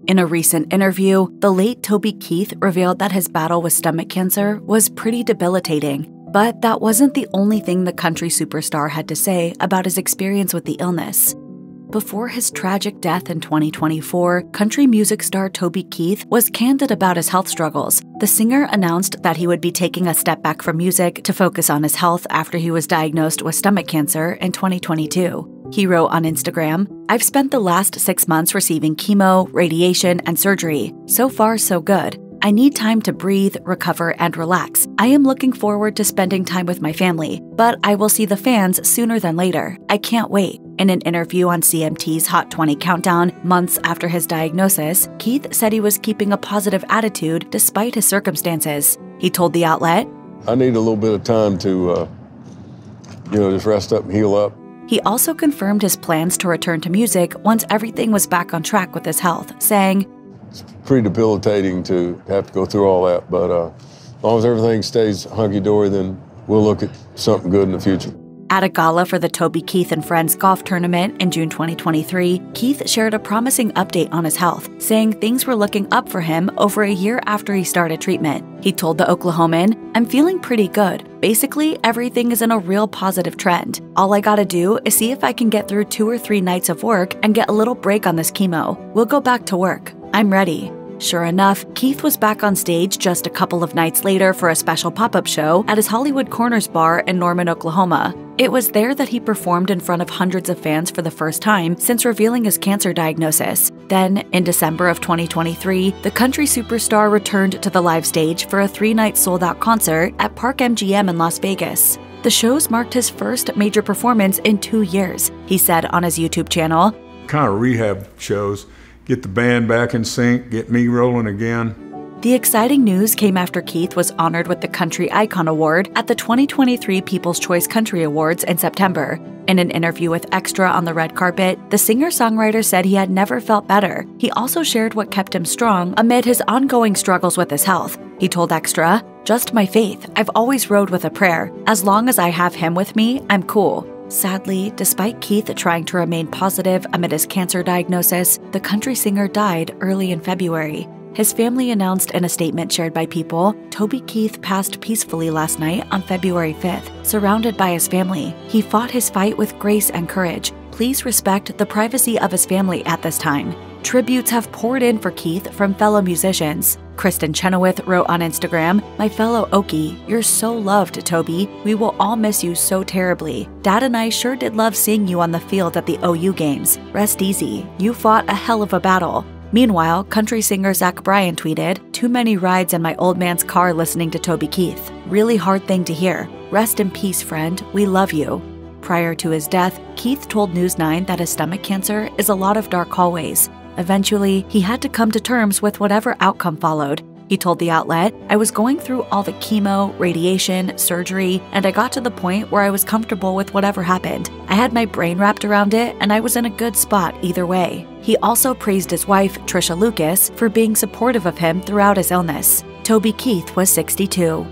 In a recent interview, the late Toby Keith revealed that his battle with stomach cancer was pretty debilitating. But that wasn't the only thing the country superstar had to say about his experience with the illness. Before his tragic death in 2024, country music star Toby Keith was candid about his health struggles. The singer announced that he would be taking a step back from music to focus on his health after he was diagnosed with stomach cancer in 2022. He wrote on Instagram, "I've spent the last 6 months receiving chemo, radiation, and surgery. So far, so good. I need time to breathe, recover, and relax. I am looking forward to spending time with my family, but I will see the fans sooner than later. I can't wait." In an interview on CMT's Hot 20 Countdown, months after his diagnosis, Keith said he was keeping a positive attitude despite his circumstances. He told the outlet, "I need a little bit of time to, just rest up and heal up." He also confirmed his plans to return to music once everything was back on track with his health, saying, "It's pretty debilitating to have to go through all that, but as long as everything stays hunky-dory, then we'll look at something good in the future." At a gala for the Toby Keith and Friends golf tournament in June 2023, Keith shared a promising update on his health, saying things were looking up for him over a year after he started treatment. He told the Oklahoman, "I'm feeling pretty good. Basically, everything is in a real positive trend. All I gotta do is see if I can get through 2 or 3 nights of work and get a little break on this chemo. We'll go back to work. I'm ready." Sure enough, Keith was back on stage just a couple of nights later for a special pop-up show at his Hollywood Corners bar in Norman, Oklahoma. It was there that he performed in front of hundreds of fans for the first time since revealing his cancer diagnosis. Then, in December of 2023, the country superstar returned to the live stage for a 3-night sold-out concert at Park MGM in Las Vegas. The shows marked his first major performance in 2 years. He said on his YouTube channel, "Kind of rehab shows. Get the band back in sync, get me rolling again." The exciting news came after Keith was honored with the Country Icon Award at the 2023 People's Choice Country Awards in September. In an interview with Extra on the red carpet, the singer-songwriter said he had never felt better. He also shared what kept him strong amid his ongoing struggles with his health. He told Extra, "Just my faith. I've always rode with a prayer. As long as I have him with me, I'm cool." Sadly, despite Keith trying to remain positive amid his cancer diagnosis, the country singer died early in February. His family announced in a statement shared by People, Toby Keith passed peacefully last night on February 5th, surrounded by his family. He fought his fight with grace and courage. Please respect the privacy of his family at this time. Tributes have poured in for Keith from fellow musicians. Kristen Chenoweth wrote on Instagram, "My fellow Okie, you're so loved, Toby. We will all miss you so terribly. Dad and I sure did love seeing you on the field at the OU games. Rest easy. You fought a hell of a battle." Meanwhile, country singer Zach Bryan tweeted, "Too many rides in my old man's car listening to Toby Keith. Really hard thing to hear. Rest in peace, friend. We love you." Prior to his death, Keith told News 9 that his stomach cancer is a lot of dark hallways. Eventually, he had to come to terms with whatever outcome followed. He told the outlet, "I was going through all the chemo, radiation, surgery, and I got to the point where I was comfortable with whatever happened. I had my brain wrapped around it, and I was in a good spot either way." He also praised his wife, Trisha Lucas, for being supportive of him throughout his illness. Toby Keith was 62.